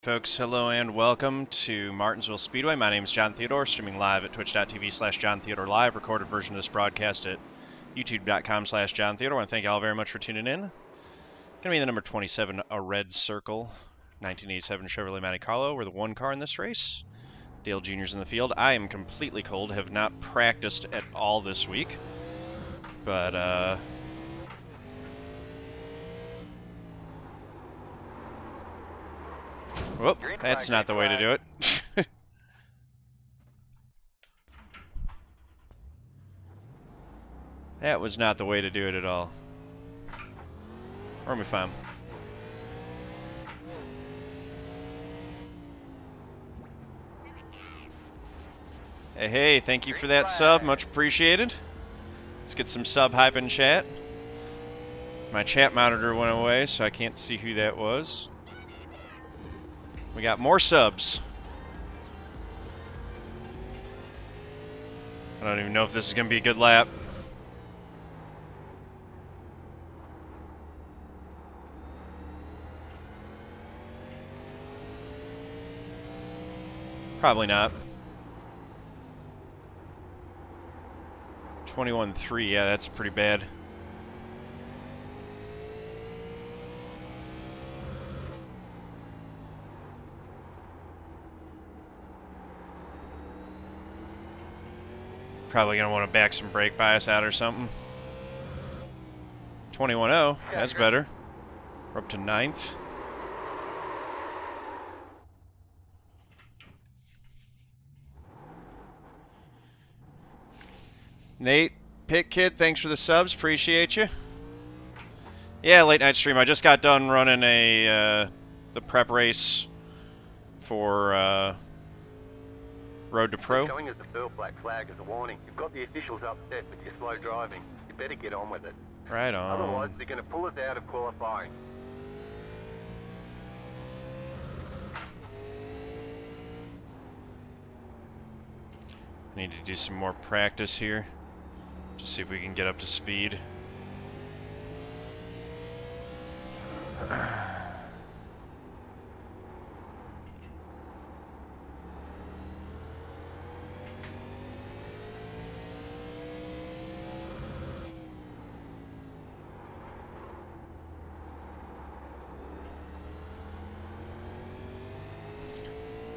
Folks, hello and welcome to Martinsville Speedway. My name is John Theodore, streaming live at twitch.tv/John Theodore Live, recorded version of this broadcast at youtube.com/John Theodore. I want to thank you all very much for tuning in. Going to be the number 27, a red circle, 1987 Chevrolet Monte Carlo. We're the one car in this race. Dale Jr.'s in the field. I am completely cold, have not practiced at all this week, but whoop, that's not the way to do it. That was not the way to do it at all. Where am I from? Hey, thank you for that sub. Much appreciated. Let's get some sub hype in chat. My chat monitor went away, so I can't see who that was. We got more subs. I don't even know if this is going to be a good lap. Probably not. 21.3, yeah, that's pretty bad. Probably going to want to back some brake bias out or something. 21.0, that's better. We're up to 9th. Nate, Pit Kid, thanks for the subs, appreciate you. Yeah, late night stream. I just got done running the prep race for Road to Pro. Going as the first black flag as a warning. You've got the officials upset with your slow driving. You better get on with it. Right on. Otherwise, they're going to pull us out of qualifying. Need to do some more practice here. Just see if we can get up to speed.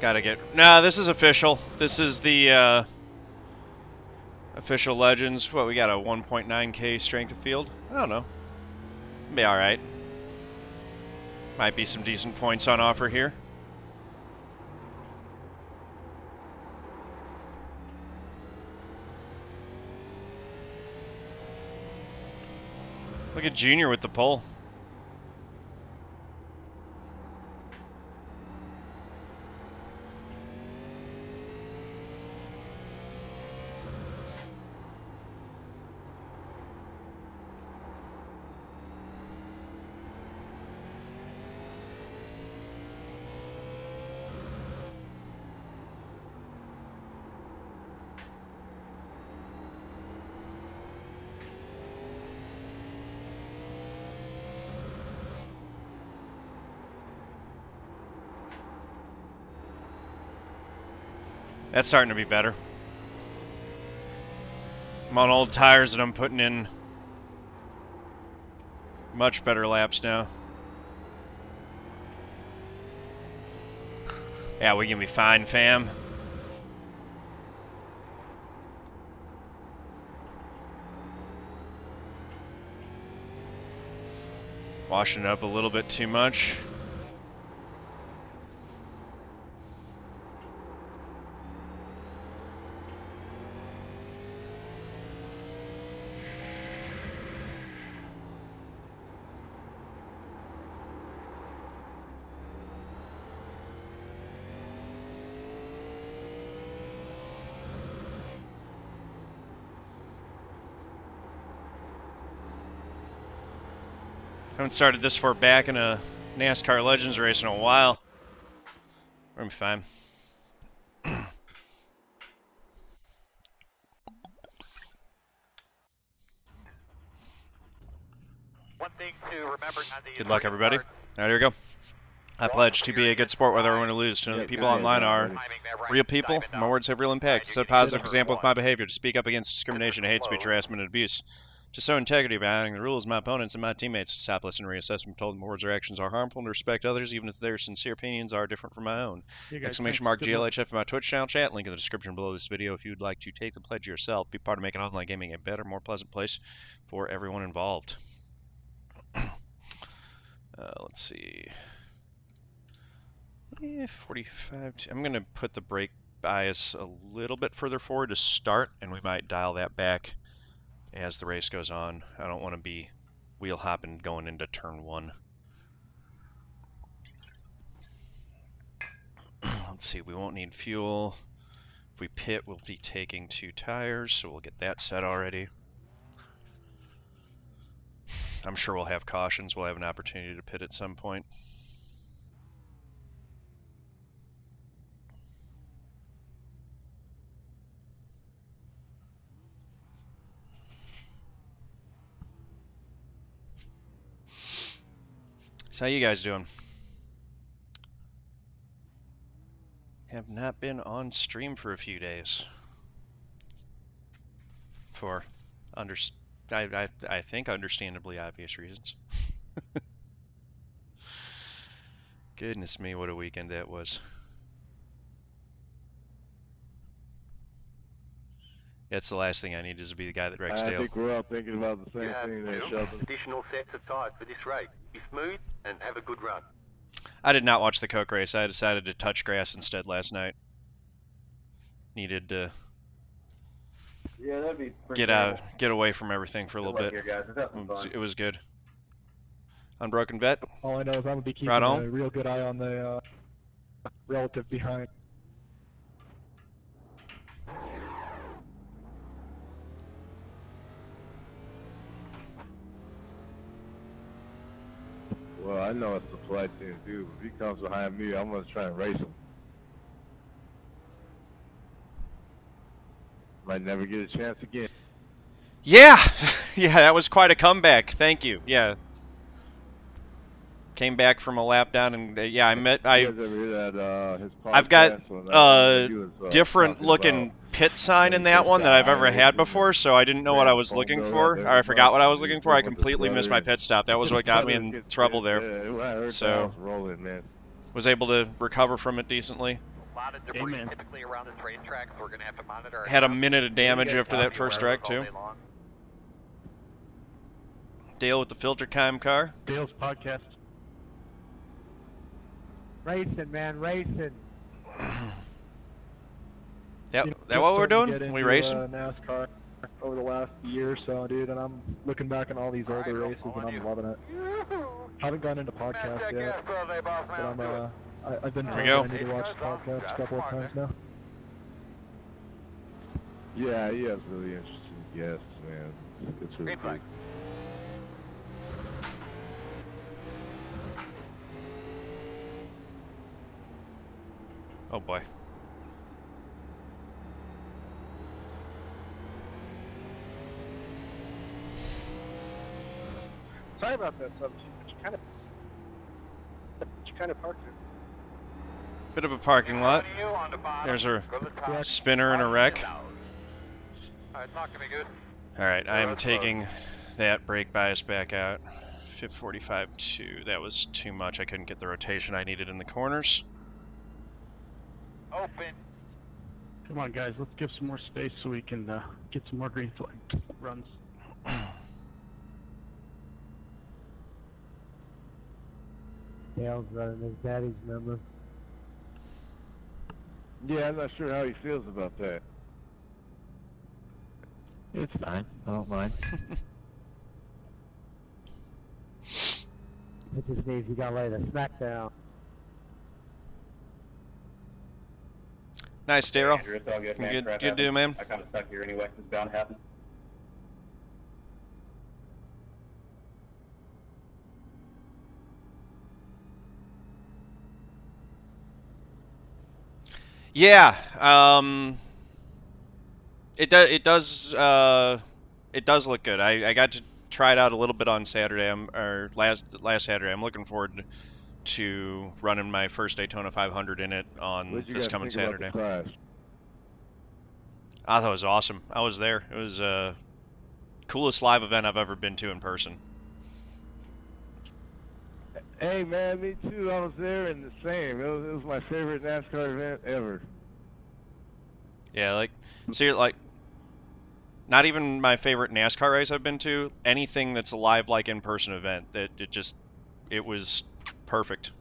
Gotta get... Nah, this is official. This is the official Legends. What, we got a 1.9k strength of field? I don't know. Be alright. Might be some decent points on offer here. Look at Junior with the pole. That's starting to be better. I'm on old tires and I'm putting in much better laps now. Yeah, we can be fine, fam. Washing it up a little bit too much. Haven't started this far back in a NASCAR Legends race in a while. We're gonna be fine. One thing to remember. Good luck, everybody. All right, here we go. I pledge to be a good sport whether I win or lose, to know that people online are real people. My words have real impact. To set a positive example with my behavior, to speak up against discrimination, hate speech, harassment, and abuse. To show integrity by honoring the rules of my opponents and my teammates. To stop, listen, and reassess when told my words or actions are harmful, and to respect others even if their sincere opinions are different from my own. Exclamation mark GLHF in my Twitch channel chat. Link in the description below this video if you'd like to take the pledge yourself. Be part of making online gaming a better, more pleasant place for everyone involved. Let's see. 45. I'm going to put the brake bias a little bit further forward to start, and we might dial that back as the race goes on. I don't want to be wheel hopping going into turn 1. Let's see, we won't need fuel. If we pit, we'll be taking 2 tires, so we'll get that set already. I'm sure we'll have cautions. We'll have an opportunity to pit at some point. So how you guys doing? Have not been on stream for a few days. For I think understandably obvious reasons. Goodness me, what a weekend that was. That's the last thing I need, is to be the guy that wrecks Dale. I think we're all thinking about the same thing there, Sheldon. Additional sets of tires for this race. Be smooth and have a good run. I did not watch the Coke race. I decided to touch grass instead last night. Needed to that'd be get away from everything for a little bit. Here, guys. It was good. Unbroken vet. All I know is I'm gonna be keeping a real good eye on the relative behind. Well, I know it's the flight thing to do. If he comes behind me, I'm gonna try and race him. Might never get a chance again. Yeah! Yeah, that was quite a comeback. Thank you. Yeah. Came back from a lap down, and yeah, I've got different looking pit sign in that one that I've ever had before, so I didn't know what I was looking for, or I forgot what I was looking for. I completely missed my pit stop. That was what got me in trouble there. So, was able to recover from it decently. Typically around this racetrack, so we're going to have to monitor. Had a minute of damage after that first wreck, too. Dale with the filter time car. Dale's podcast. Racing, man, racing. That what we're doing? We racing? NASCAR over the last year or so, dude, and I'm looking back on all these older races and I'm loving it. Haven't gone into podcast yet, but I've been told I need to watch the podcast a couple of times now. Yeah, he has really interesting guests, man. It's really good. Oh boy. Sorry about that, but you kind of parked it. Bit of a parking lot. There's a spinner and a wreck. Alright, I am taking that brake bias back out. 45.2. That was too much. I couldn't get the rotation I needed in the corners. Open. Come on, guys. Let's give some more space so we can get some more green flag runs. Dale's running his daddy's number. Yeah, I'm not sure how he feels about that. It's fine. I don't mind. It just means you gotta lay the smack down. Nice, Daryl. Hey, Good dude, man. I kind of stuck here anyway. It's bound to happen. Yeah, it does look good. I got to try it out a little bit on Saturday, or last Saturday. I'm looking forward to running my first Daytona 500 in it on this coming Saturday. I thought it was awesome. I was there. It was coolest live event I've ever been to in person. Hey man, me too. I was there and the same. It was my favorite NASCAR event ever. Yeah, like, see, like, not even my favorite NASCAR race I've been to. Anything that's a live, like, in-person event, that it was perfect.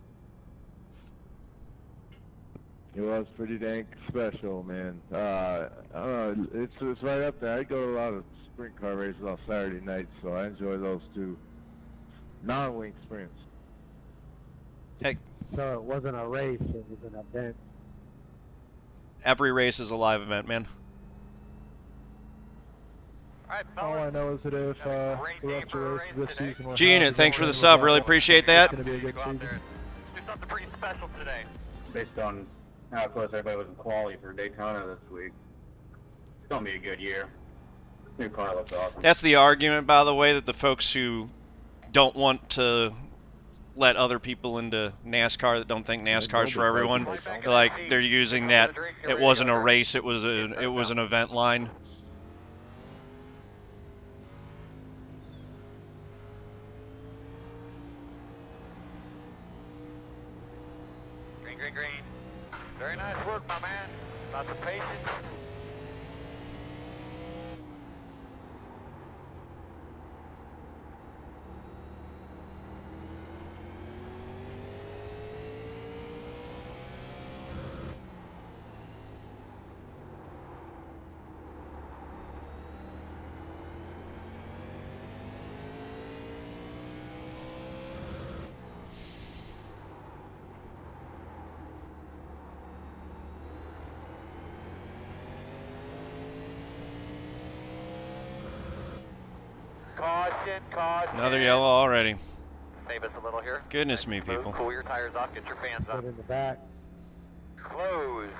It was pretty dang special, man. I don't know, it's right up there. I go to a lot of sprint car races on Saturday nights, so I enjoy those too. Non-wing sprints. Hey. So it wasn't a race, it was an event. Every race is a live event, man. All I know is that if the rest of the races this season were G-Unit, thanks for the sub. Really appreciate that. It's going to be a good season. Do something pretty special today. Based on how close everybody was in quality for Daytona this week, it's going to be a good year. New car looks awesome. That's the argument, by the way, that the folks who don't want to let other people into NASCAR, that don't think NASCAR's for everyone, they're using that it wasn't a race, it was an event line. Green, green, green. Very nice work, my man. Lots of patience. Caution. Another yellow already. Save us a little here. Goodness me, people. Cool your tires off, get your fans up. Put in the back. Closed.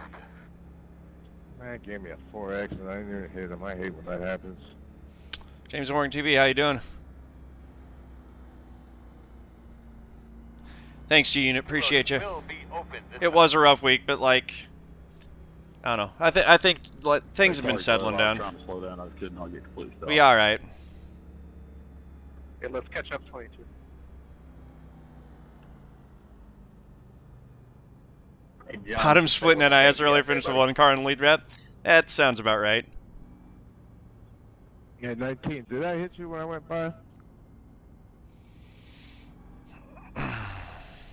Man, gave me a 4X and I didn't hit him. I hate when that happens. James Morgan TV, how you doing? Thanks, G-Unit. Appreciate you. It was a rough week, but, like, I don't know. I think things have been settling down. Slow down. I couldn't all get completely stopped. Be all right. Okay, let's catch up 22. Hey, John, Bottom split NIS earlier, finished with one car in the lead wrap. That sounds about right. Yeah, 19. Did I hit you when I went by?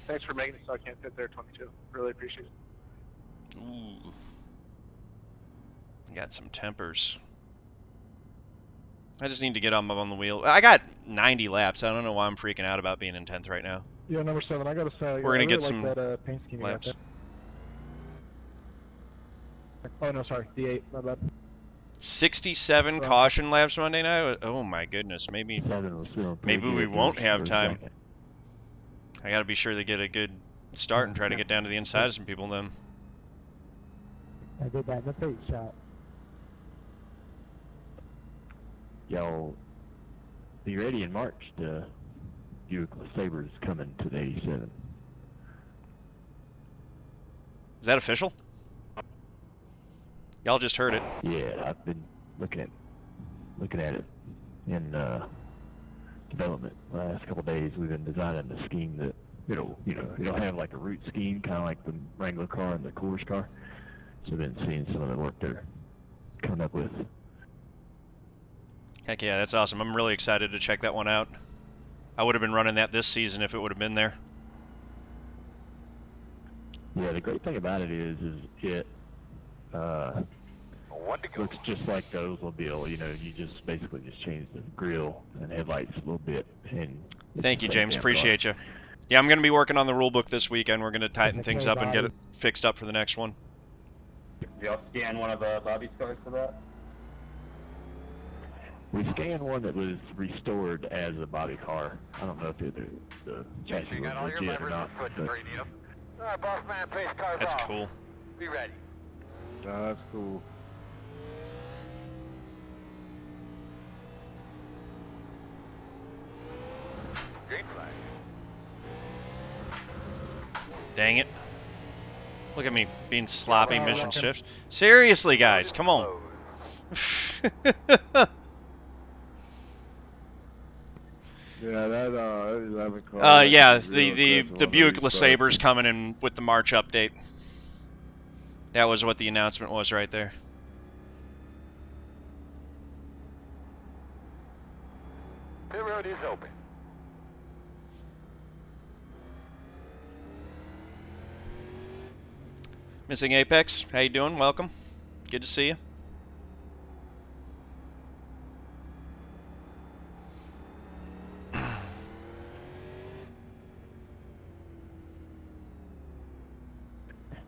Thanks for making it so I can't fit there, 22. Really appreciate it. Ooh. Got some tempers. I just need to get on the wheel. I got 90 laps. I don't know why I'm freaking out about being in 10th right now. Yeah, number 7. I gotta say, we're gonna get some that, paint scheme laps. you got there. Oh no, sorry, D8. My bad. 67 caution laps Monday night. Oh my goodness. Maybe we won't have time. I gotta be sure to get a good start and try to get down to the inside of some people then. I did that in the fake shot. Y'all be ready in March to Buick LeSabre's coming to the 87. Is that official? Y'all just heard it. Yeah, I've been looking at it in development. The last couple of days we've been designing a scheme that it'll have like a route scheme, kind of like the Wrangler car and the Coors car. So I've been seeing some of the work they're coming up with. Heck yeah, that's awesome. I'm really excited to check that one out. I would have been running that this season if it would have been there. Yeah, the great thing about it is it looks just like the Oldsmobile. You know, you just basically just change the grill and headlights a little bit. And thank you, James. Appreciate you. Yeah, I'm going to be working on the rule book this weekend. We're going to tighten things up and get it fixed up for the next one. Y'all scan one of Bobby's cars for that? We scanned one that was restored as a body car. I don't know if the chassis was legit or not. Alright, boss man, pace cars That's off. cool. Be ready. No, that's cool. Green flag. Dang it. Look at me being sloppy mission shifts. Seriously, guys, come on. Yeah, that 11 car. Yeah, the Buick LeSabre's coming in with the March update. That was what the announcement was right there. Pit road is open. Missing Apex, how you doing? Welcome. Good to see you.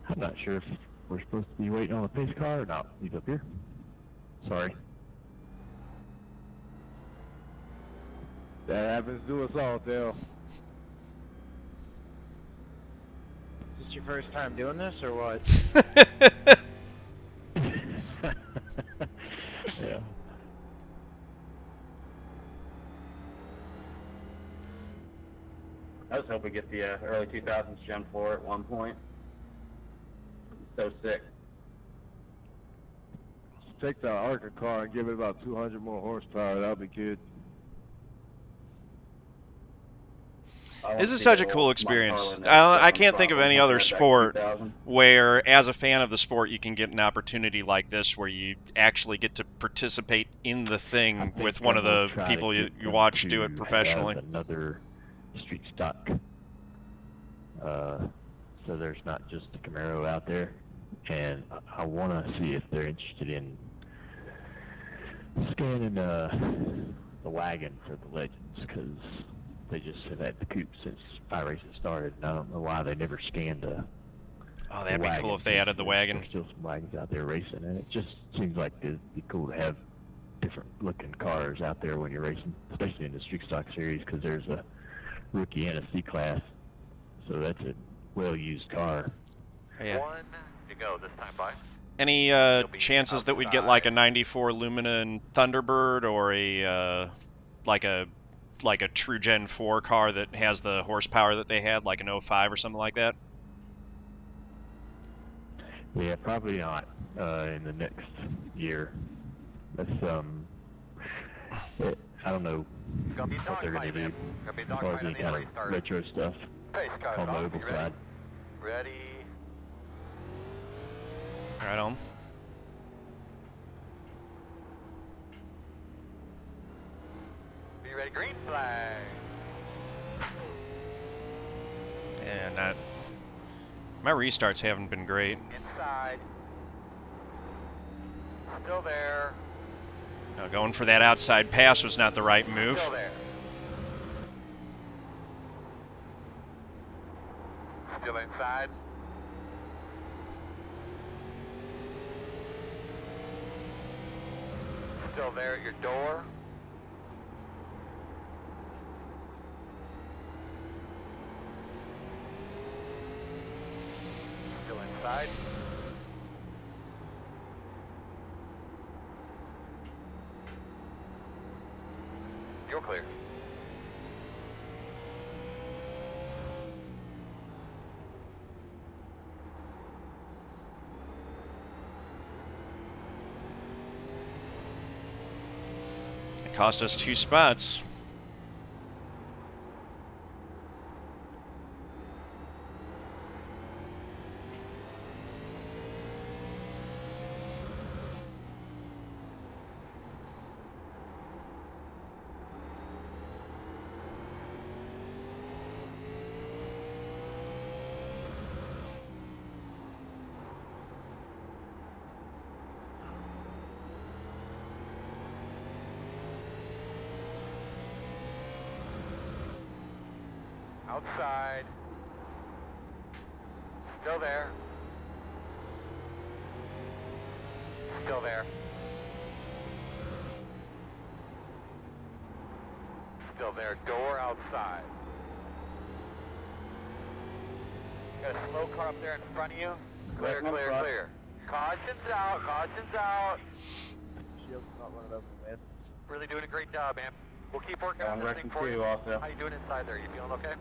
I'm not sure if we're supposed to be waiting on a pace car or not. He's up here. Sorry. That happens to us all, Dale. Is this your first time doing this, or what? Yeah. I was hoping to get the early 2000s Gen 4 at one point. So sick. Take the Arca car and give it about 200 more horsepower. That'll be good. This is such a cool experience. I can't think of any other sport where, as a fan of the sport, you can get an opportunity like this where you actually get to participate in the thing with one of the people you watch do it professionally. Another street stock. So there's not just a Camaro out there. And I want to see if they're interested in scanning the wagon for the Legends, because they just have had the coupe since iRacing started, and I don't know why they never scanned Oh, that'd be cool if they added the wagon. There's still some wagons out there racing, and it just seems like it'd be cool to have different looking cars out there when you're racing, especially in the Street Stock Series, because there's a rookie and a C-Class, so that's a well-used car. Yeah. One to go this time by. Any chances that we'd get like a 94 Lumina and Thunderbird, or a like a true Gen 4 car that has the horsepower that they had, like an 05 or something like that? Yeah, probably not in the next year. That's I don't know what they're going to do as far as any kind of retro stuff on the oval side. Ready. Right on. Be ready, green flag. And my restarts haven't been great. Inside. Still there. No, going for that outside pass was not the right move. Still there. Still inside. Still there at your door. Still inside. You're clear. It cost us 2 spots. Outside. Still there. Still there. Still there. Door outside. Got a slow car up there in front of you. Clear, clear, clear. Caution's out. Caution's out. Shield's not running over, man. Really doing a great job, man. We'll keep working on this thing for you. How you doing inside there? You feeling okay?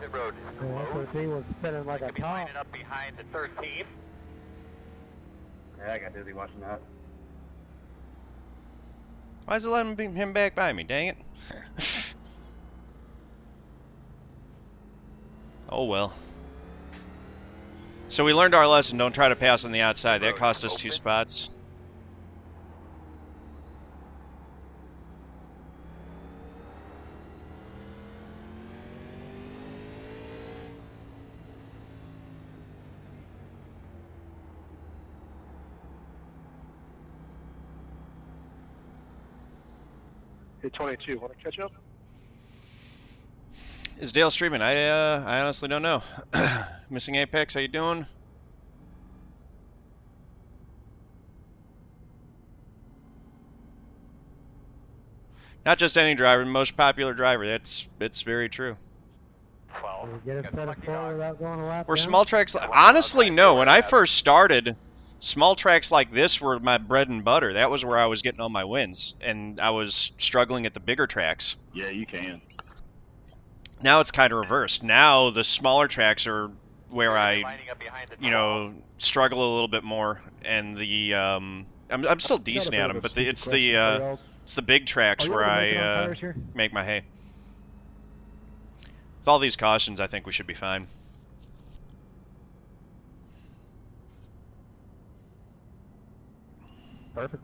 Pit road is Yeah, closed. SOT was spinning like a Could be top. lining up behind the 13. Yeah, I got dizzy watching that. Why is it letting him back by me? Dang it. Oh well. So we learned our lesson. Don't try to pass on the outside. That cost us 2 spots. Hey, 22, want to catch up? Is Dale streaming? I honestly don't know. Missing Apex, how you doing? Not just any driver, most popular driver. It's very true. 12. Did you get it set up forward without going a lap Were down? small tracks... Honestly, no. When I first started, small tracks like this were my bread and butter. That was where I was getting all my wins. And I was struggling at the bigger tracks. Yeah, you can. Now it's kind of reversed. Now the smaller tracks are where I, Lining up behind the you know, struggle a little bit more. And the... I'm still decent at them, but it's the big tracks where I make my hay. With all these cautions, I think we should be fine. Perfect.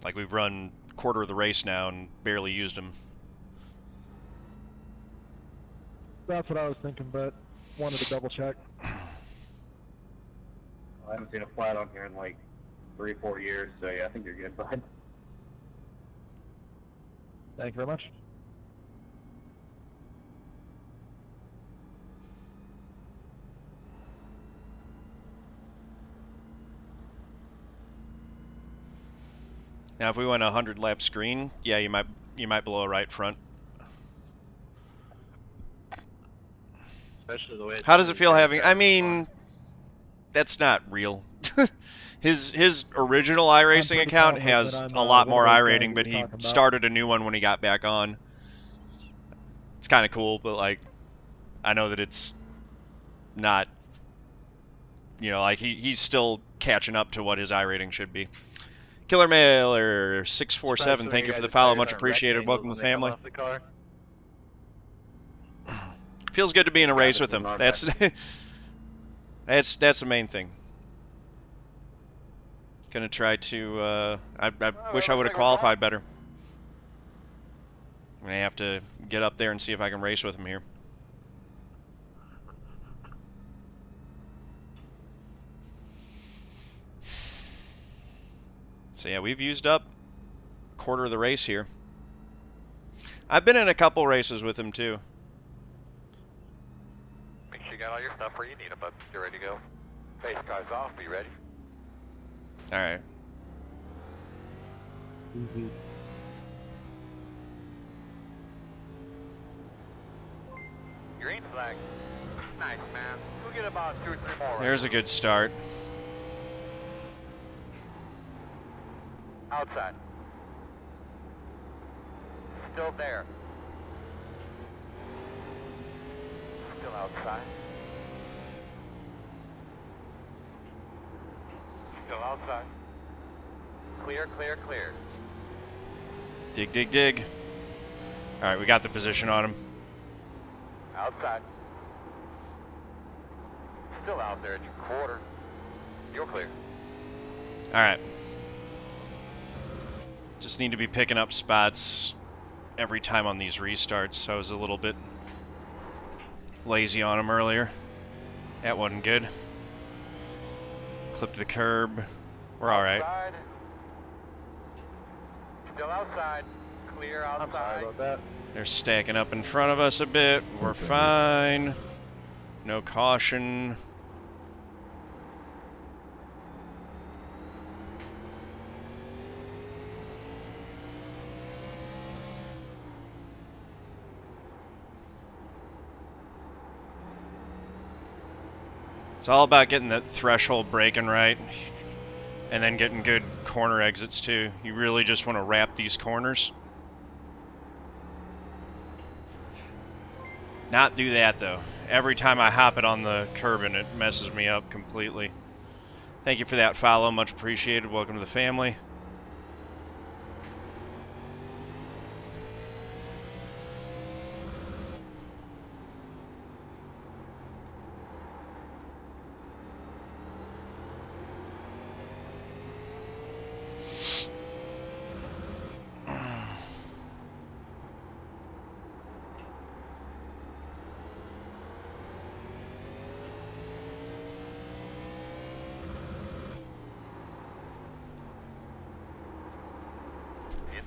Like we've run quarter of the race now and barely used them. That's what I was thinking, but wanted to double check. I haven't seen a flat on here in like 3-4 years, so yeah, I think you're good, bud. Thank you very much. Now, if we went 100 lap screen, yeah, you might blow a right front. Especially the way. How does it feel having? I mean, that's not real. His original iRacing account has a lot more iRating, but he started a new one when he got back on. It's kind of cool, but like, I know that it's not. You know, like he's still catching up to what his iRating should be. Killer Mailer 647, thank you for the follow, much appreciated. Welcome to the family. Feels good to be in a race with him. That's that's the main thing. Gonna try to. I wish I would have qualified better. I'm gonna have to get up there and see if I can race with him here. So yeah, we've used up a quarter of the race here. I've been in a couple races with him too. Make sure you got all your stuff where you need it, bud. You're ready to go. Face guys off, be ready. Alright. Green flag. Nice, man. We'll get about 2 or 3 more. There's a good start. Outside. Still there. Still outside. Still outside. Clear, clear, clear. Dig, dig, dig. Alright, we got the position on him. Outside. Still out there at your quarter. You're clear. Alright. Just need to be picking up spots every time on these restarts. I was a little bit lazy on them earlier. That wasn't good. Clipped the curb. We're alright. Outside. Still outside. Clear outside. I'm sorry about that. They're stacking up in front of us a bit. We're fine. No caution. It's all about getting that threshold braking right, and then getting good corner exits too. You really just want to wrap these corners. not do that, though. Every time I hop it on the curb and it messes me up completely. Thank you for that follow. Much appreciated. Welcome to the family.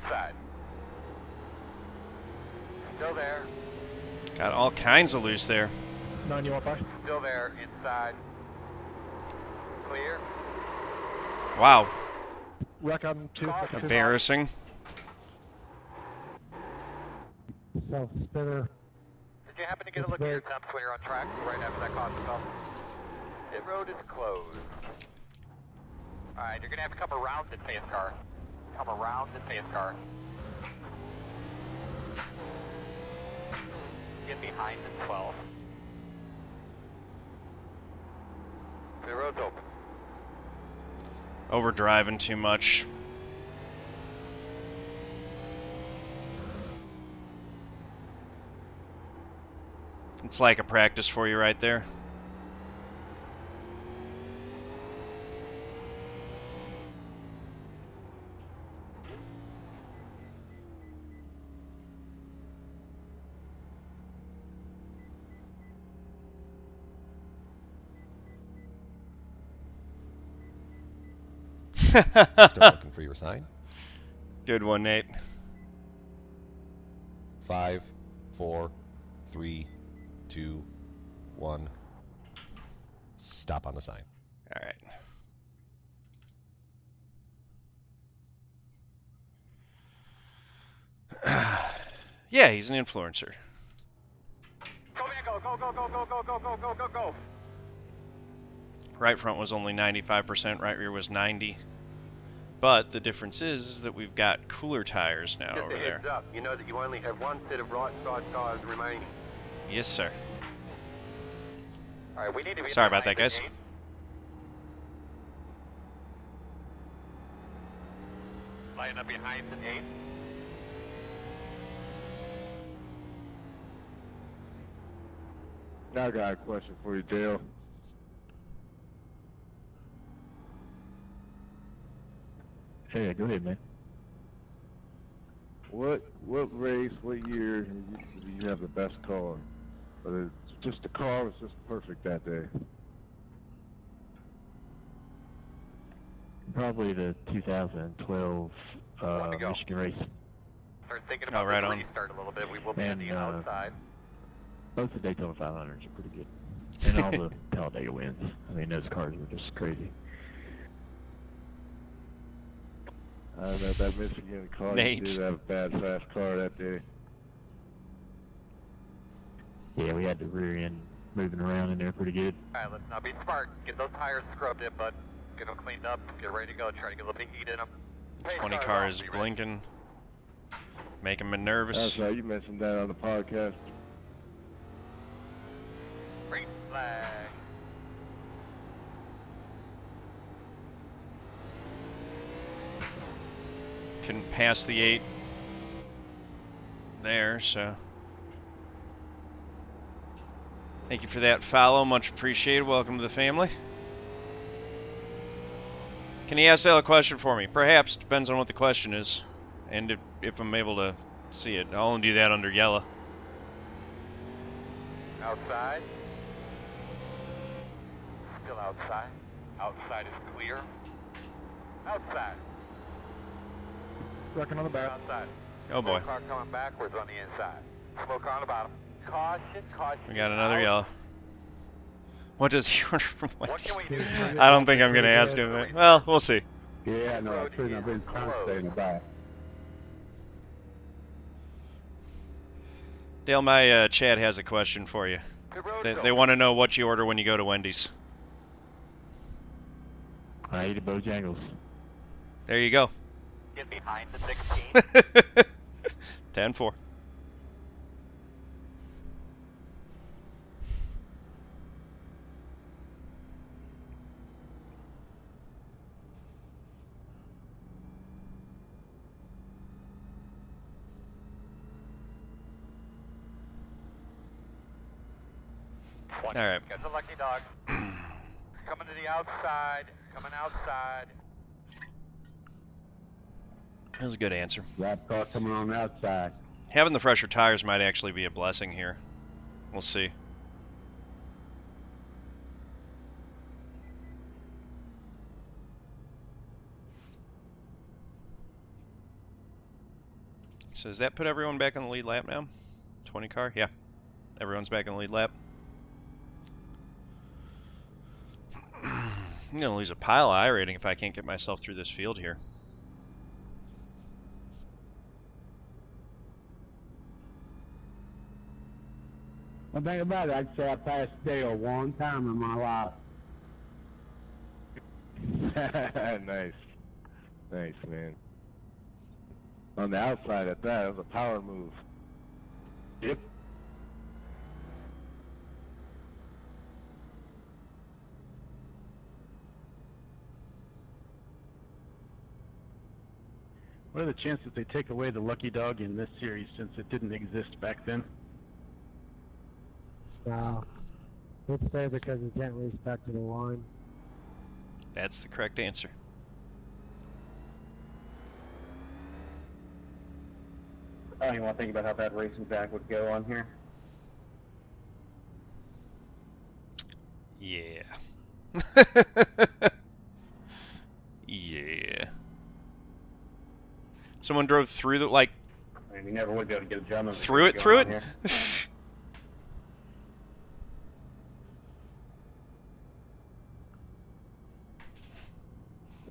Inside. Still there. Got all kinds of loose there. 9, you want by? Still there. Inside. Clear. Wow. Wreck on 2. Embarrassing. Self-spitter. Did you happen to get a look at your temps when you're on track right after that caution fell? Pit road is closed. Alright, you're going to have to come around the pace car. Come around the pace car. Get behind the 12. The road's open. Overdriving too much. It's like a practice for you right there. Start looking for your sign. Good one, Nate. 5, 4, 3, 2, 1. Stop on the sign. All right. Yeah, he's an influencer. Go, man, go, go, go, go, go, go, go, go, go, go, go. Right front was only 95%, right rear was 90. But the difference is that we've got cooler tires now Just over a there. heads up, you know that you only have one set of right side tires remaining. Yes, sir. Alright, we need to be Sorry about that, guys. Line up behind the 8. Now I got a question for you, Dale. Hey, go ahead, man. What race, what year did you have the best car? But it's just the car was just perfect that day. Probably the 2012 Michigan race. Start thinking about right the on. restart a little bit. We will be on And, the outside. Both the Daytona 500s are pretty good. And all the Talladega wins. I mean, those cars were just crazy. I don't know, that Michigan car, Nate. you did have a bad fast car that day. Yeah, we had the rear end moving around in there pretty good. Alright, let's not be smart. Get those tires scrubbed in, bud. Get them cleaned up. Get ready to go. Try to get a little bit of heat in them. 20 cars blinking. Making me nervous. That's right, you mentioned that on the podcast. Green flag. Couldn't pass the 8 there, so thank you for that follow, much appreciated. Welcome to the family. Can you ask Dale a question for me? Perhaps, depends on what the question is, and if I'm able to see it. I'll only do that under yellow. Outside. Still outside. Outside is clear. Outside. Wrecking on the back. Outside. Oh boy. Slow car coming backwards on the inside. Slow car on the bottom. Caution, caution. We got another yellow. What does he order from What Wendy's? can we do? I don't think I'm going to ask him that. Well, we'll see. Yeah, no, Road I've been is trying to stay in the closed. back. Dale, my chat has a question for you. The road's They open. want to know what you order when you go to Wendy's. I ate a Bojangles. There you go. Get behind the 16. 10-4. 20. All right. Got the lucky dog. Coming to the outside. Coming outside. That was a good answer. Lap car coming on the outside. Having the fresher tires might actually be a blessing here. We'll see. So does that put everyone back on the lead lap now? 20 car? Yeah. Everyone's back on the lead lap. I'm going to lose a pile of I rating if I can't get myself through this field here. One thing about it, I'd say I passed Dale one time in my life. Nice. Nice, man. On the outside at that, it was a power move. Yep. What are the chances they take away the lucky dog in this series since it didn't exist back then? No. It's there because it didn't respect the line. That's the correct answer. I don't even want to think about how bad racing back would go on here. Yeah. Yeah. Someone drove through the, like... I mean, you never would be able to get a drum. Through it?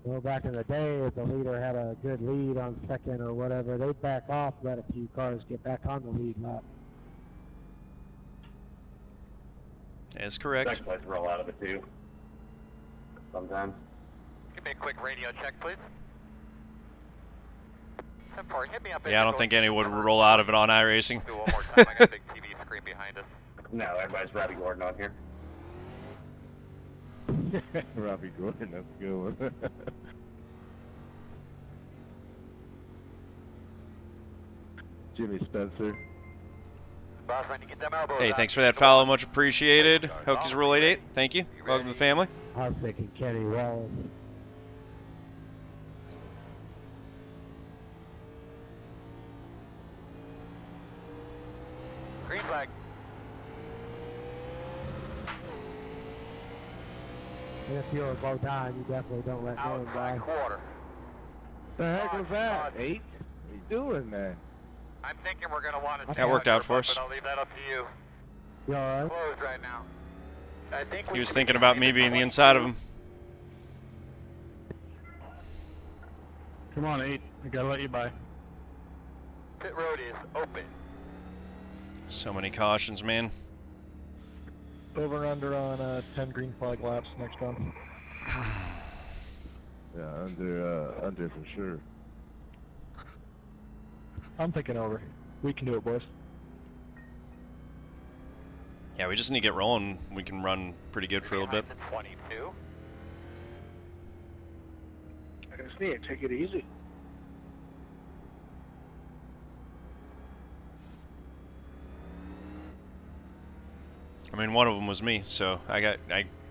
Well, back in the day, if the leader had a good lead on second or whatever, they'd back off, let a few cars get back on the lead lap. That's correct. Second place roll out of it, too. Sometimes. Give me a quick radio check, please. 10-4, hit me up. Yeah, I don't think anyone would roll out of it on iRacing. Do one more time. I got a big TV screen behind us. No, everybody's Robbie Gordon on here. Robbie Gordon, that's a good one. Jimmy Spencer. Boss, when you get them elbows Hey, out, thanks for that follow. Much appreciated. Hokies Rule 88. Thank you. Welcome to the family. I was thinking Kenny Wallace. Green flag. And if you're bow tie, you definitely don't let go of Outside guy. quarter. The heck was that? 8? What are you doing, man? I'm thinking we're going to want to... That worked out for us. But I'll leave that up to you. You alright? Closed right now. I think He was thinking about me being the inside of him. Come on, 8. I gotta let you by. Pit road is open. So many cautions, man. Over and under on 10 green flag laps next time. Yeah, under for sure. I'm thinking over. We can do it, boys. Yeah, we just need to get rolling. We can run pretty good for a little bit. 22. I just need to take it easy. I mean, one of them was me, so I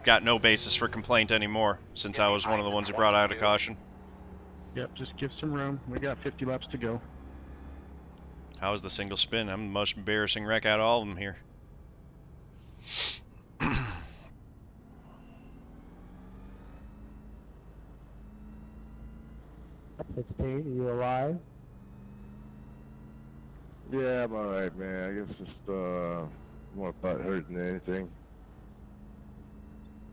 got no basis for complaint anymore since I was one of the ones who brought out a caution. Yep, just give some room. We got 50 laps to go. How was the single spin? I'm the most embarrassing wreck out of all of them here. 16, are you alive? Yeah, I'm alright, man. I guess just more butt hurt than anything.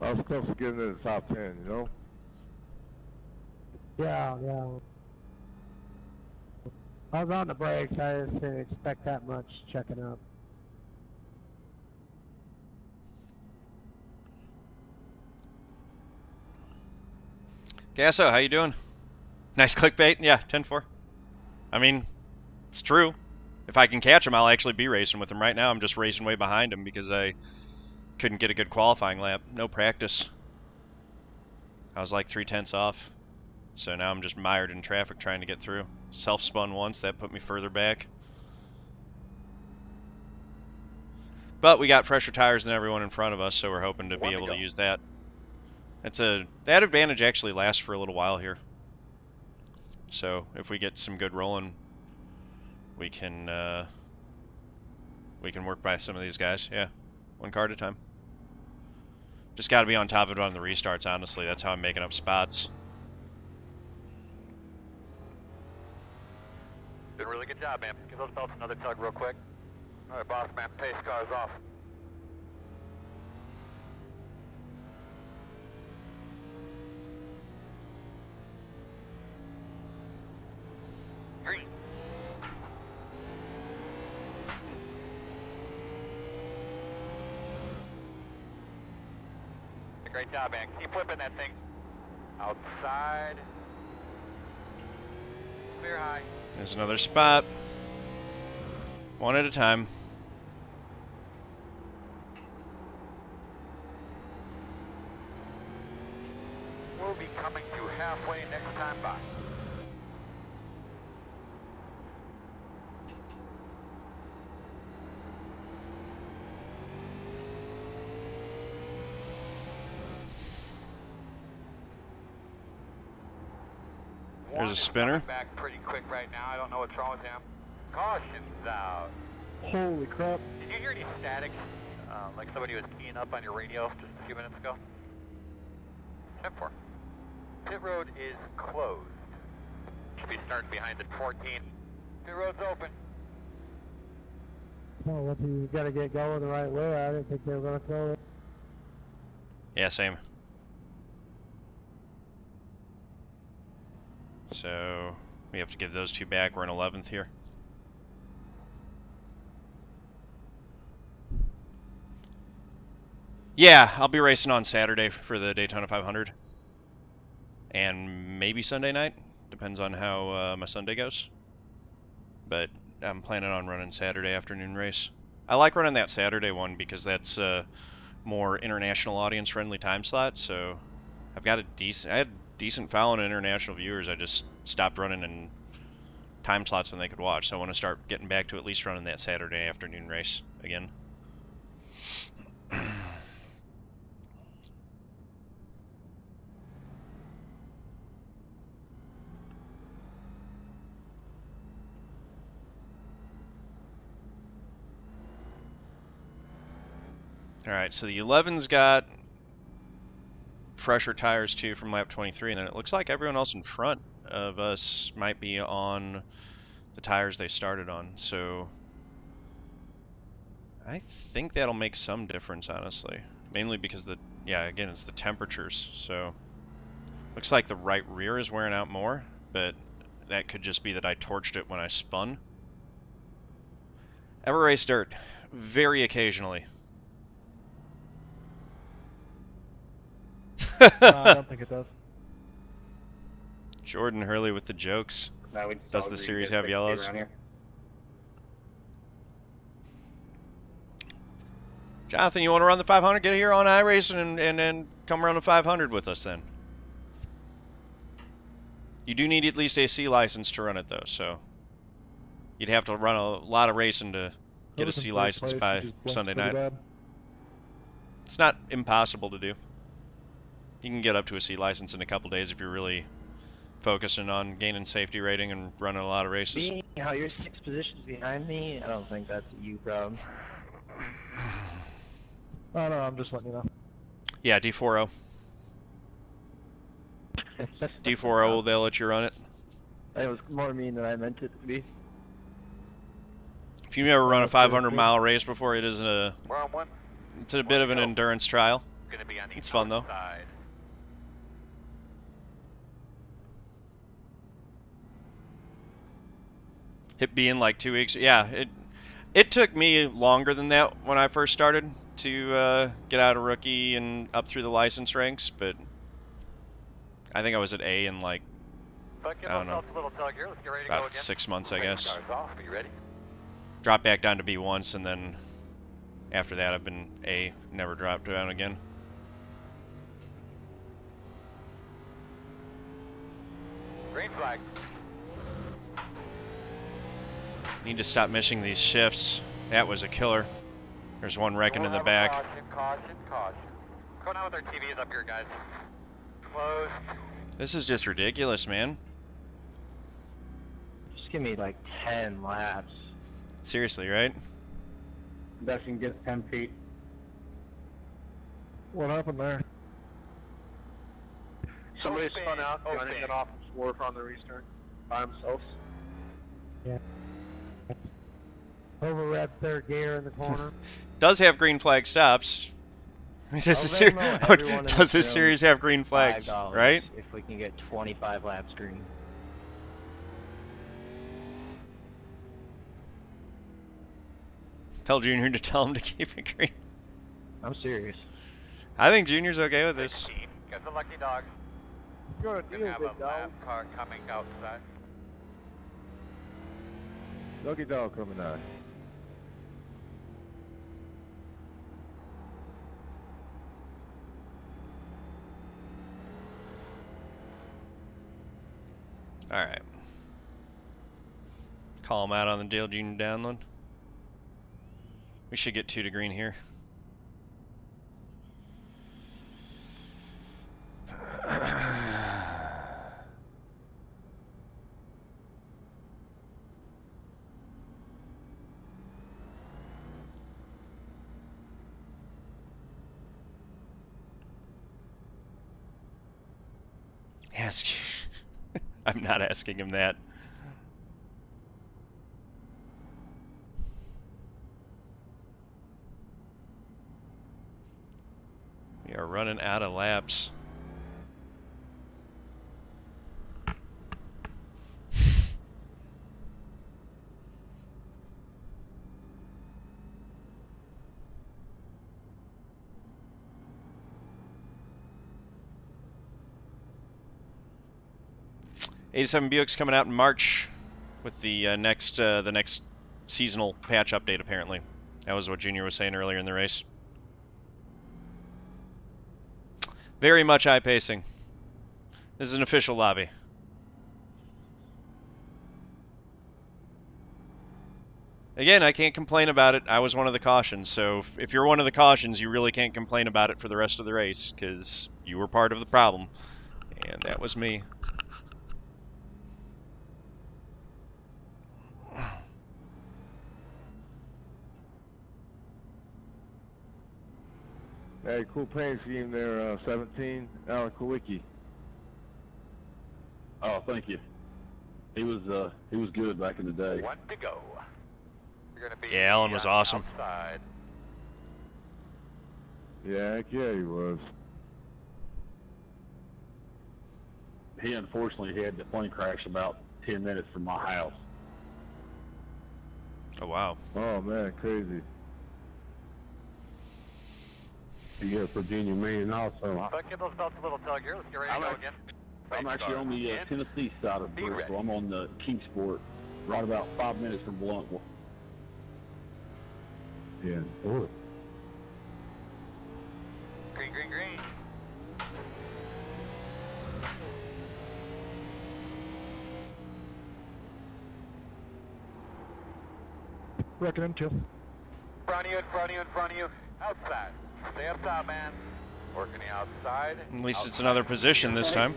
I was close to getting to the top 10, you know? Yeah. I was on the brakes. I just didn't expect that much checking up. Gasso, how you doing? Nice clickbait. Yeah, 10-4. I mean, it's true. If I can catch him, I'll actually be racing with him. Right now, I'm just racing way behind him because I couldn't get a good qualifying lap. No practice. I was like 3/10 off. So now I'm just mired in traffic trying to get through. Self-spun once. That put me further back. But we got fresher tires than everyone in front of us, so we're hoping to be able to use that. That advantage actually lasts for a little while here. So if we get some good rolling, we can work by some of these guys. Yeah, one car at a time. Just got to be on top of it on the restarts, honestly. That's how I'm making up spots. Did a really good job, man. Give those belts another tug real quick. All right, boss man, pace cars off. Green. Great job, man. Keep whipping that thing. Outside. Clear high. There's another spot. One at a time. We'll be coming to halfway next time by. There's a spinner. Back pretty quick right now. I don't know what's wrong with him. Caution's out. Holy crap. Did you hear any static? Like somebody was keying up on your radio just a few minutes ago? 10-4. Pit road is closed. Should be starting behind at 14. Pit road's open. Well, you got to get going the right way. I didn't think they were going to throw it. Yeah, same. So we have to give those two back. We're in 11th here. Yeah, I'll be racing on Saturday for the Daytona 500. And maybe Sunday night. Depends on how my Sunday goes. But I'm planning on running Saturday afternoon race. I like running that Saturday one because that's a more international audience friendly time slot. So I've got I had decent following international viewers. I just stopped running in time slots when they could watch. So I want to start getting back to at least running that Saturday afternoon race again. Alright, so the 11's got fresher tires too from lap 23, and then it looks like everyone else in front of us might be on the tires they started on, so I think that'll make some difference, honestly. Mainly because again, it's the temperatures, so looks like the right rear is wearing out more, but that could just be that I torched it when I spun. Ever race dirt? Very occasionally. No, I don't think it does. Jordan Herrley with the jokes. No, Does the series have yellows? Jonathan, you want to run the 500? Get here on iRacing and then come run the 500 with us then. You do need at least a C license to run it though, so you'd have to run a lot of racing to get a C license by Sunday night. It's not impossible to do. You can get up to a C license in a couple days if you're really focusing on gaining safety rating and running a lot of races. Being how you're 6 positions behind me, I don't think that's a you problem. Oh, no, I'm just letting you know. Yeah, D40. D40, they'll let you run it. That was more mean than I meant it to be. If you've never run a 500-mile race before, it is We're on one. it's a bit of an endurance trial. Gonna be on the It's fun though. outside. It being like 2 weeks. Yeah, it took me longer than that when I first started to get out of rookie and up through the license ranks, but I think I was at A in like, I don't know, about 6 months, I guess. Dropped back down to B once, and then after that I've been A, never dropped down again. Green flag. Need to stop missing these shifts. That was a killer. There's one wrecking in the back. Caution, caution, caution. Going on with our TVs up here, guys. Close. This is just ridiculous, man. Just give me like 10 laps. Seriously, right? Dustin gets 10 feet. What happened there? Somebody spun out, running it off of fourth on the restart by themselves. Yeah. Over-revved third gear in the corner. Does have green flag stops. Does this series have green flags, right? If we can get 25 laps green. Tell Junior to tell him to keep it green. I'm serious. I think Junior's okay with this. Got the lucky dog. You're a Gonna deal, have big a dog. lap car coming outside. Lucky dog coming out. All right. Call him out on the Dale Jr. download. We should get 2 to green here. Ask. I'm not asking him that. We are running out of laps. '87 Buick's coming out in March with the next seasonal patch update. Apparently, that was what Junior was saying earlier in the race. Very much iPacing. This is an official lobby. Again, I can't complain about it. I was one of the cautions, so if you're one of the cautions, you really can't complain about it for the rest of the race, because you were part of the problem, and that was me. Hey, cool paint scheme there, 17, Alan Kowicki. Oh, thank you. He was good back in the day. 1 to go. You're gonna be Yeah, Alan was awesome. Outside. Yeah, heck yeah, he was. He unfortunately had the plane crash about 10 minutes from my house. Oh, wow. Oh, man, crazy. Yeah, for Junior Man also. But get those belts a little tug here. Let's get ready to go again. I'm actually on the Tennessee side of Bristol. I'm on the Kingsport, right about 5 minutes from Bluntwell. Yeah. Oh. Green, green, green. Wrecking into. In front of you, in front of you, in front of you. Outside. Stay up top, man. Working the outside. At least outside. it's another position this time.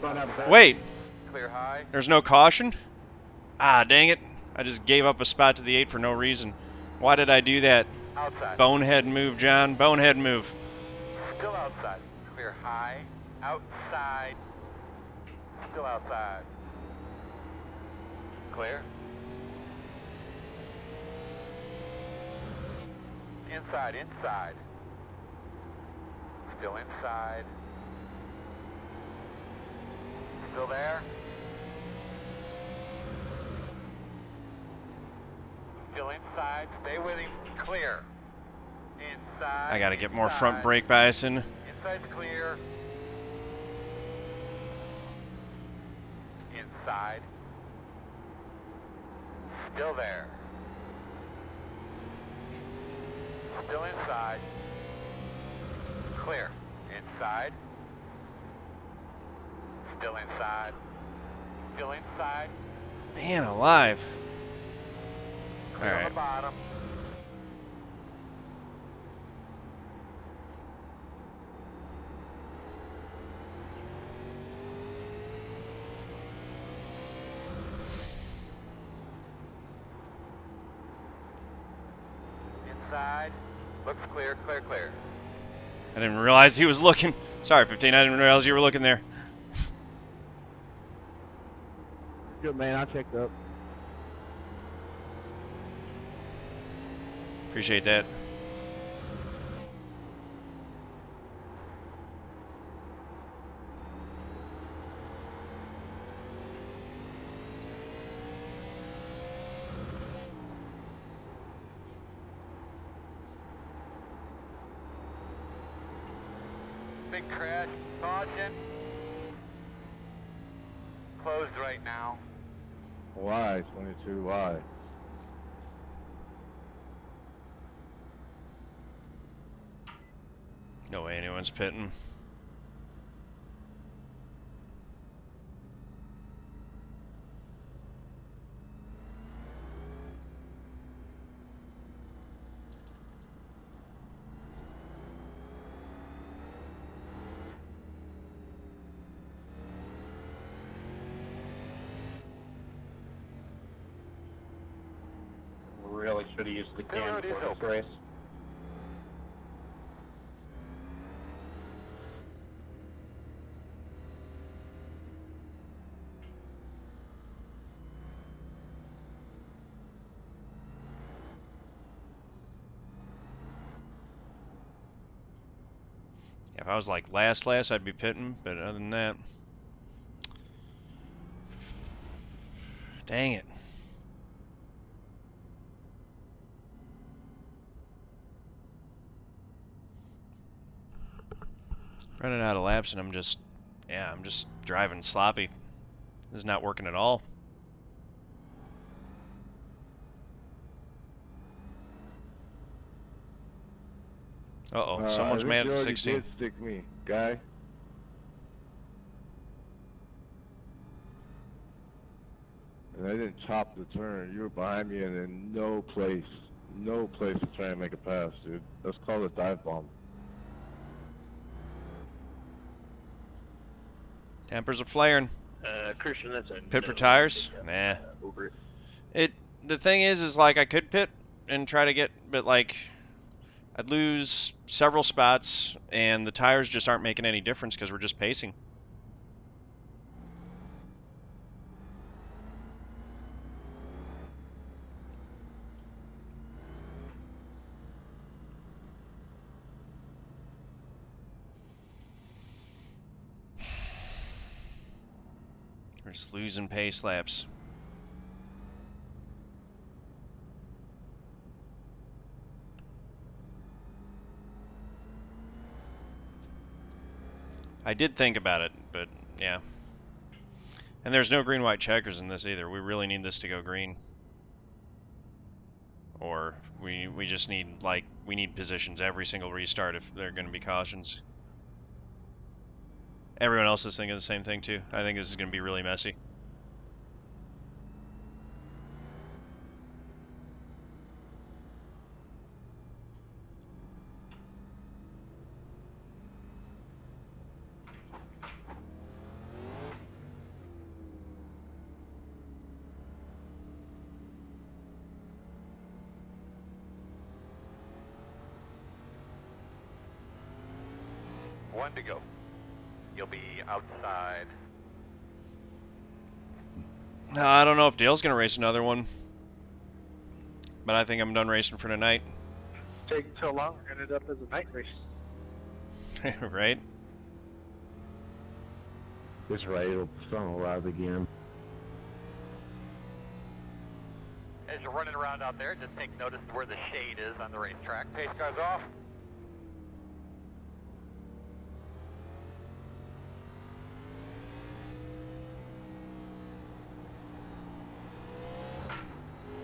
Wait! Clear high. There's no caution? Ah, dang it. I just gave up a spot to the 8 for no reason. Why did I do that? Outside. Bonehead move, John. Bonehead move. Still outside. Clear high. Outside. Still outside. Clear. Inside, inside. Still inside. Still there. Still inside. Stay with him. Clear. Inside. I gotta get more front brake bias in. Inside's clear. Inside. Still there. Still inside. Clear. Inside. Still inside. Still inside. Man alive. Clear on Alright. the bottom. outside. Looks clear, clear, clear. I didn't realize he was looking. Sorry, 15. I didn't realize you were looking there. Good, man. I checked up. Appreciate that. Big crash. Caution. Closed right now. Why? 22, why? No way anyone's pitting. Really should have used the can for this race. If I was like last, I'd be pitting, but other than that, dang it. Running out of laps, and I'm just driving sloppy. This is not working at all. Uh-oh, someone's mad at 16. Did stick me, guy. And I didn't chop the turn. You were behind me and in no place to try and make a pass, dude. That's called a dive bomb. Dampers are flaring. Christian, that's a Pit for tires? Nah. Over it. The thing is like I could pit and try to get, but like I'd lose several spots and the tires just aren't making any difference because we're just pacing. We're just losing pace laps. I did think about it, but yeah. And there's no green-white checkers in this either. We really need this to go green. Or we just need, like, we need positions every single restart if there are going to be cautions. Everyone else is thinking the same thing too. I think this is going to be really messy. One to go. You'll be outside. No, I don't know if Dale's going to race another one. But I think I'm done racing for tonight. Taking so long, we're going to end up as a night race. Right? This right, it'll sun will rise again. As you're running around out there, just take notice of where the shade is on the racetrack. Pace cars off.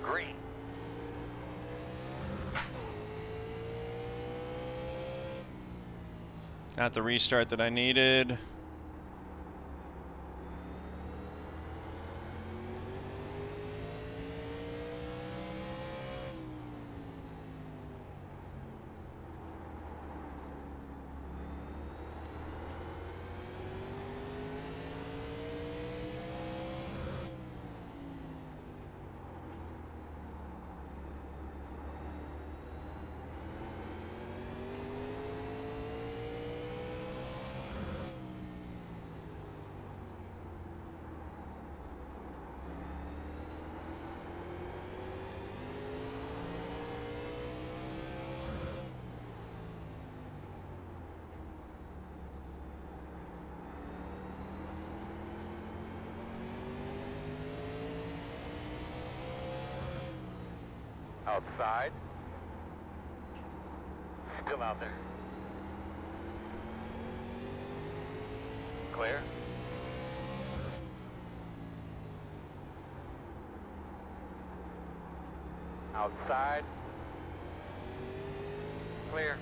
Green. Not the restart that I needed. Outside. Still out there. Clear. Outside. Clear.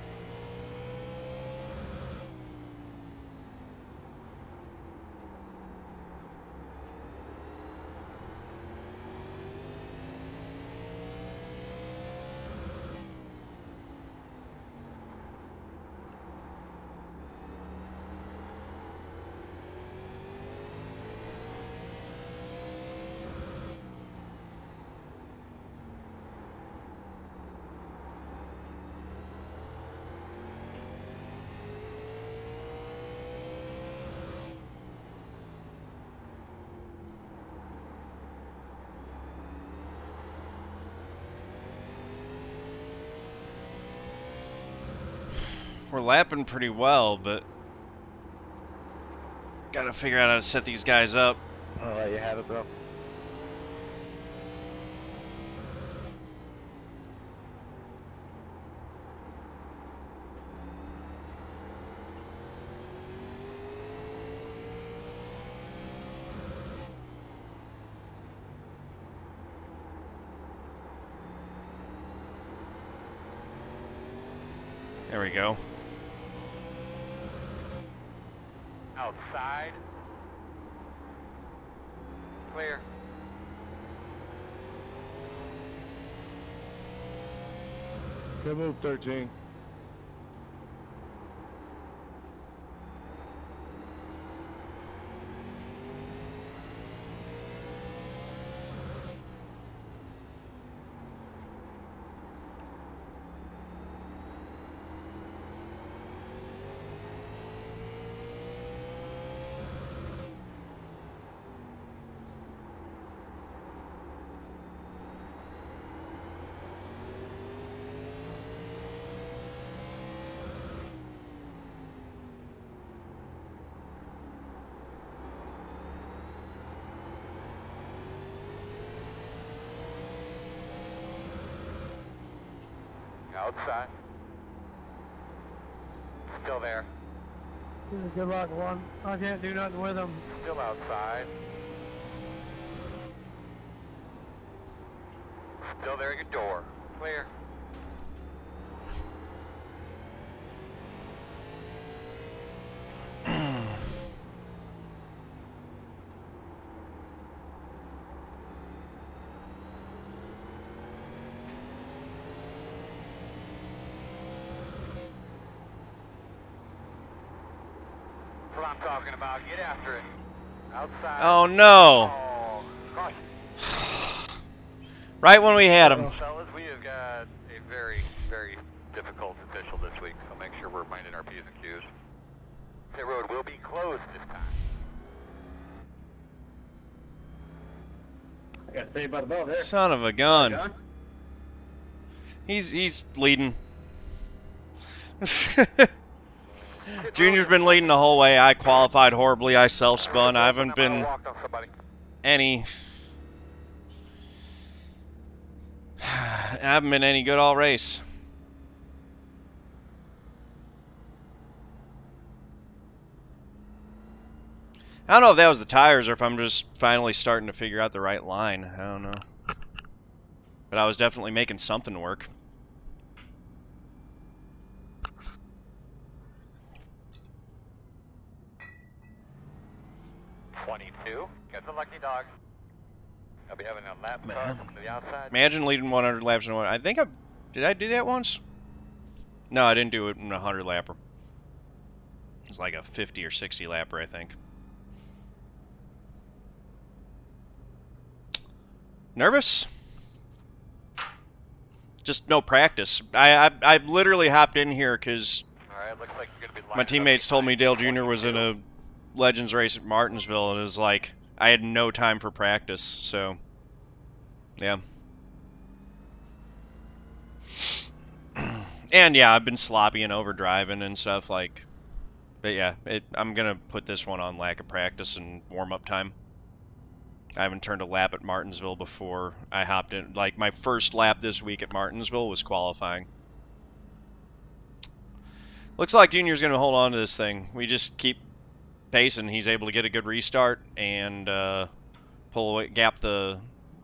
We're lapping pretty well, but gotta figure out how to set these guys up. I'll let you have it, bro. There we go. Outside. Clear. Good move, 13. Outside. Still there. Good luck, one. I can't do nothing with them. Still outside. Still there at your door. Clear. That's what I'm talking about. Get after it. Outside. Oh no! Oh, gosh. Right when we had him. Well, fellas, we have got a very, very difficult official this week, so make sure we're minding our P's and Q's. Pit road will be closed this time. I got saved by the bell there. Son of a gun. John? He's leading. Junior's been leading the whole way. I qualified horribly. I self-spun. I haven't been any good all race. I don't know if that was the tires or if I'm just finally starting to figure out the right line. I don't know. But I was definitely making something work. Got the lucky dog. I'll be having a lap to the outside. Imagine leading 100 laps in one. I think did I do that once? No, I didn't do it in a 100 lapper. It's like a 50 or 60 lapper, I think. Nervous? Just no practice. I literally hopped in here because like my teammates told me Dale Jr. was in a Legends race at Martinsville, and it was like I had no time for practice, so yeah. And yeah, I've been sloppy and overdriving and stuff, like, but yeah, I'm gonna put this one on lack of practice and warm-up time. I haven't turned a lap at Martinsville before I hopped in. Like, my first lap this week at Martinsville was qualifying. Looks like Junior's going to hold on to this thing. We just keep pacing. He's able to get a good restart and gap the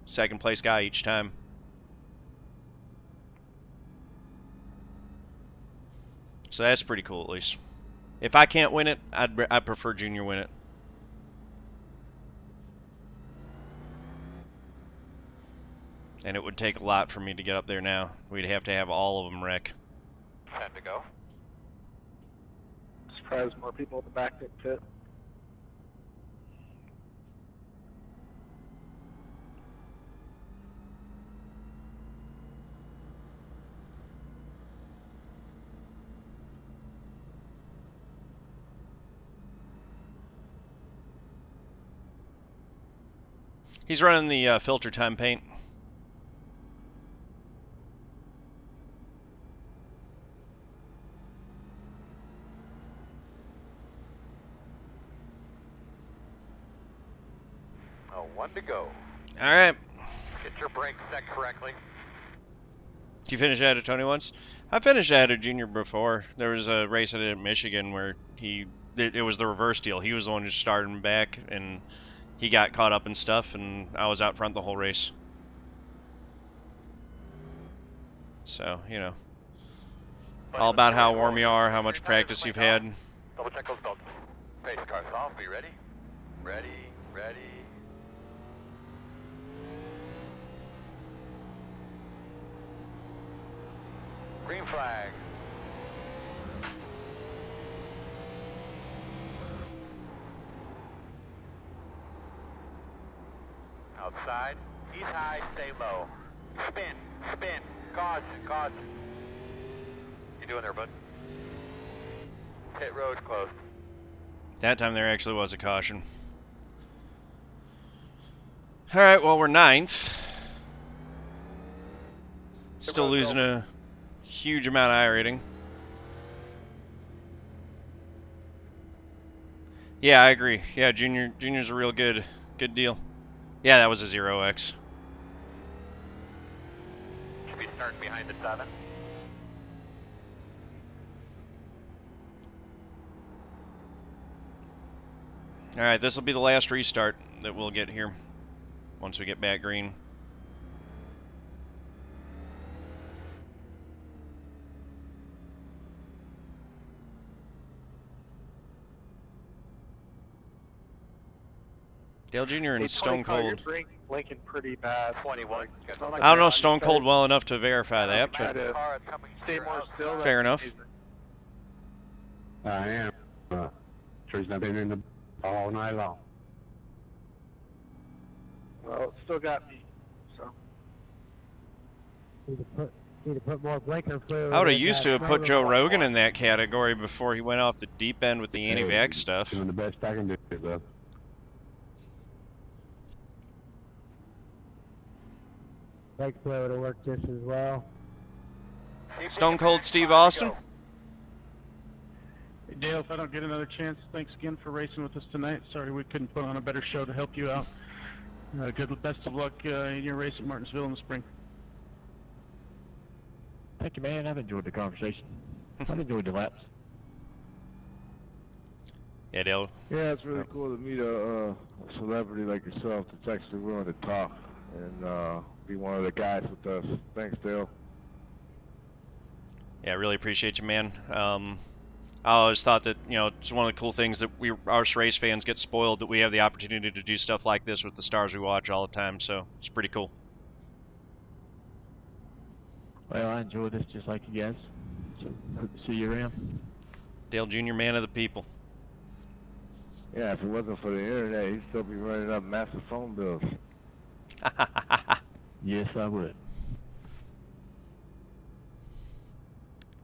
second place guy each time. So that's pretty cool, at least. If I can't win it, I'd prefer Junior win it. And it would take a lot for me to get up there now. We'd have to have all of them wreck. 10 to go. Surprised more people at the back didn't pit. He's running the filter time paint. Oh, 1 to go. All right. Get your brakes set correctly. Did you finish that at Tony once? I finished that at Junior before. There was a race I did at Michigan where it was the reverse deal. He was the one who started him back, and he got caught up in stuff, and I was out front the whole race. So, you know, all about how warm you are, how much practice you've had. Double check those belts. Pace cars off. Be ready. Ready. Ready. Green flag. Outside. He's high, stay low. Spin, spin. Caution, caution. You doing there, bud? Pit road closed. That time there actually was a caution. All right, well, we're 9th. Still losing a huge amount of I-rating. Yeah, I agree. Yeah, Junior's a real good deal. Yeah, that was a 0X. Should be starting behind the 7. All right, this will be the last restart that we'll get here once we get back green. Dale Jr. and Stone Cold. You're blinking pretty bad. 21. I don't know Stone Cold well enough to verify that, but stay more still. fair enough. I am. Sure he's not been in the all night long. Well, it still got me, so. Need to put more blinker fluid. I would have used to have put Joe Rogan in that category before he went off the deep end with the anti-vax stuff. Doing the best I can do, though. Brake fluid will work just as well. Stone Cold Steve Austin. Hey Dale, if I don't get another chance, thanks again for racing with us tonight. Sorry we couldn't put on a better show to help you out. Best of luck in your race at Martinsville in the spring. Thank you, man. I've enjoyed the conversation. I've enjoyed the laps. Yeah, Dale. Yeah, it's really cool to meet a celebrity like yourself that's actually willing to talk and be one of the guys with us. Thanks, Dale. Yeah, I really appreciate you, man. I always thought that, you know, it's one of the cool things that our race fans get spoiled, that we have the opportunity to do stuff like this with the stars we watch all the time, so it's pretty cool. Well, I enjoy this just like you guys. So, hope to see you around. Dale Jr., man of the people. Yeah, if it wasn't for the internet, he'd still be running up massive phone bills. Yes, I would.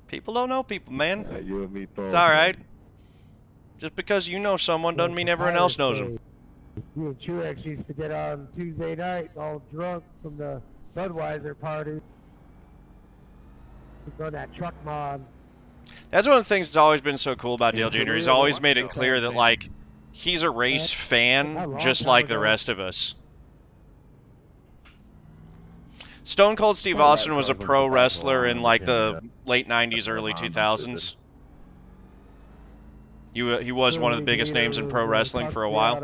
People don't know people, man. You and me both. It's all right. Just because you know someone doesn't mean everyone else knows them. You and Truex used to get on Tuesday night all drunk from the Budweiser party. Go that truck mod. That's one of the things that's always been so cool about Dale Jr. He's always made it clear that, like, he's a race fan just like the rest of us. Stone Cold Steve Austin was a pro wrestler in like the late 90s, early 2000s. He was one of the biggest names in pro wrestling for a while.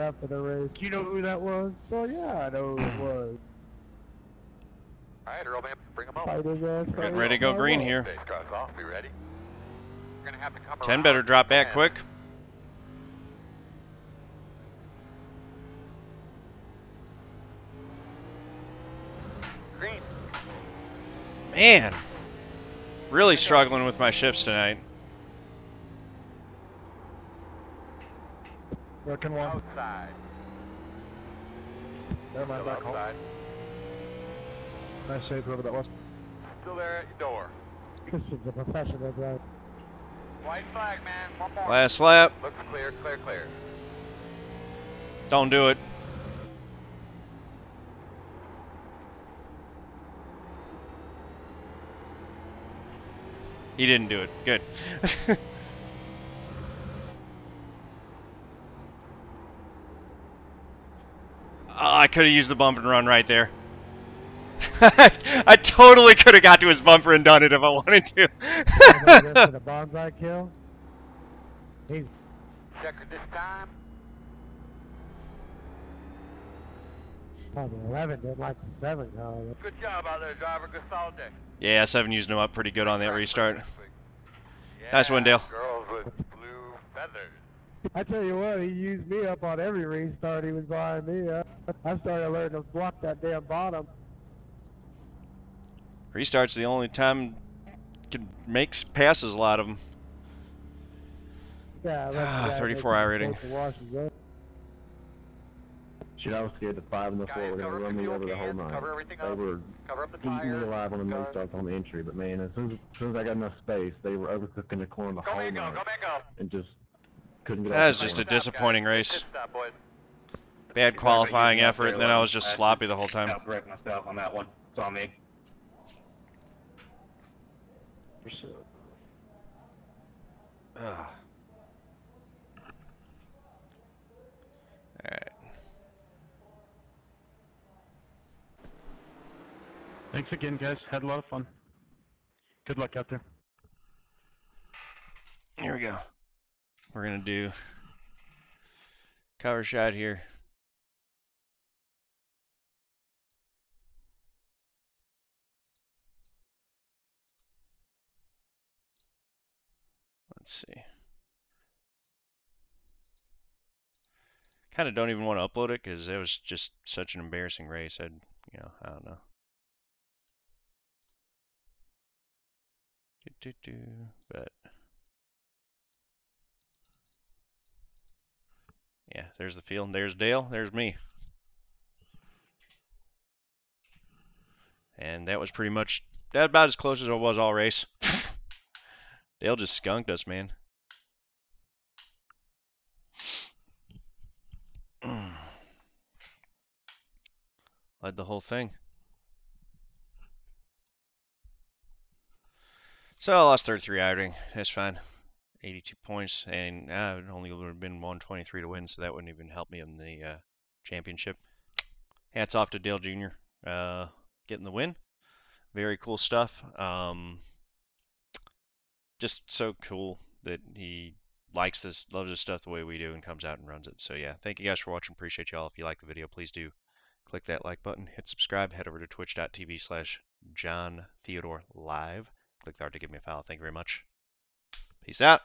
You know who that was? Oh yeah, I know who it was. All right, Earl, man, bring him up. We're getting ready to go green here. Off. Be ready. We're gonna have to come 10 better drop back quick. Green. Man, really struggling with my shifts tonight. Working one. Outside. Never mind, back home. Outside. Nice save, whoever that was. Still there at your door. Christian's a professional driver. White flag, man. One more. Last lap. Looks clear, clear, clear. Don't do it. He didn't do it. Good. I could have used the bump and run right there. I totally could have got to his bumper and done it if I wanted to. The bonsai kill. He's Checker this time. probably 11, didn't like the 7 car. Good job out there, driver. Good solid day. Yeah, 7 used him up pretty good on that restart. Yeah, Nice one, Dale. Girls with blue feathers. I tell you what, he used me up on every restart he was behind me. I started learning to block that damn bottom. Restart's the only time can makes passes a lot of them. Yeah, 34 I rating. Shit, I was scared the 5 and the 4 were going to run me over the whole night. They were eating me alive on the no starts on the entry, but man, as soon as I got enough space, they were overcooking the corner the whole night. And just couldn't get off. That was just a disappointing race. Bad qualifying effort, and then I was just sloppy the whole time. I'll correct myself on that one. It's on me. Alright. Thanks again, guys. Had a lot of fun. Good luck out there. Here we go. We're going to do cover shot here. Let's see. Kind of don't even want to upload it because it was just such an embarrassing race. I don't know. But yeah, there's the field. There's Dale. There's me. And that was pretty much about as close as it was all race. Dale just skunked us, man. Led the whole thing. So I lost 33 outing. That's fine. 82 points, and it only would have been 123 to win, so that wouldn't even help me in the championship. Hats off to Dale Jr. Getting the win. Very cool stuff. Just so cool that he likes this, loves this stuff the way we do, and comes out and runs it. So yeah, thank you guys for watching. Appreciate y'all. If you like the video, please do click that like button, hit subscribe, head over to twitch.tv/John Theodore Live. Click there to give me a follow. Thank you very much. Peace out.